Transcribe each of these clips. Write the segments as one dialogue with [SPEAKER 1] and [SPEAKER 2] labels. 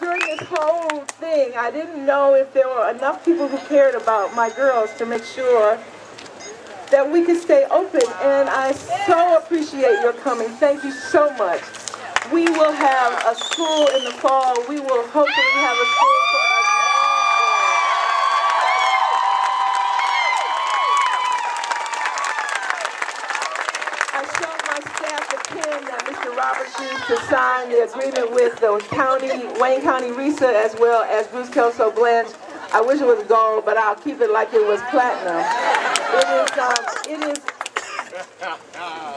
[SPEAKER 1] during this whole thing, I didn't know if there were enough people who cared about my girls to make sure that we could stay open. And I so appreciate your coming. Thank you so much. We will have a school in the fall. We will hopefully have a school for as long as I showed my staff the pen that Mr. Roberts used to sign the agreement with the county, Wayne County RISA, as well as Bruce Kelso Blanche. I wish it was gold, but I'll keep it like it was platinum.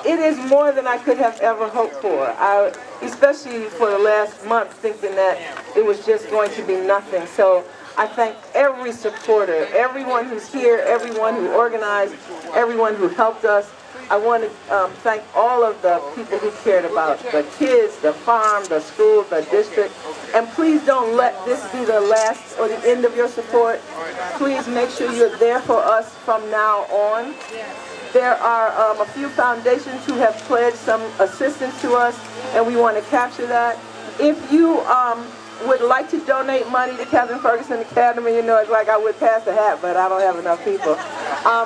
[SPEAKER 1] It is more than I could have ever hoped for. Especially for the last month, thinking that it was just going to be nothing. So I thank every supporter, everyone who's here, everyone who organized, everyone who helped us. I want to thank all of the people who cared about the kids, the farm, the school, the district. And please don't let this be the last or the end of your support. Please make sure you're there for us from now on. There are a few foundations who have pledged some assistance to us, and we want to capture that. If you would like to donate money to Katherine Ferguson Academy, you know, it's like I would pass the hat, but I don't have enough people.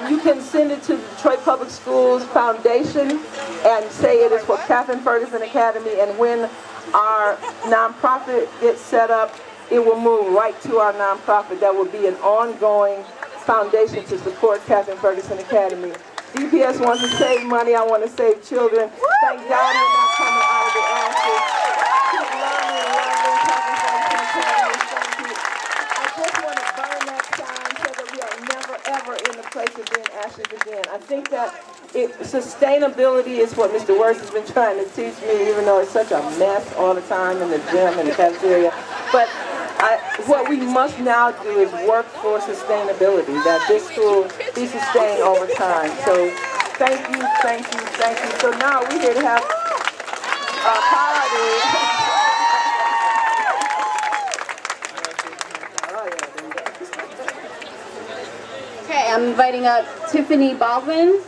[SPEAKER 1] You can send it to the Detroit Public Schools Foundation and say it is for Katherine Ferguson Academy, and when our nonprofit gets set up, it will move right to our nonprofit. That will be an ongoing foundation to support Katherine Ferguson Academy. DPS wants to save money. I want to save children. Thank God we're not coming out of the ashes. Keep learning, Katherine Ferguson Academy. Thank you. I just want to burn that sign so that we are never, ever in the place of being ashes again. I think that sustainability is what Mr. Wirtz has been trying to teach me, even though it's such a mess all the time in the gym and the cafeteria. But what we must now do is work for sustainability, that this school be sustained over time. So thank you, thank you, thank you. So now we're here to have a party.
[SPEAKER 2] Okay, I'm inviting up Tiffany Baldwin.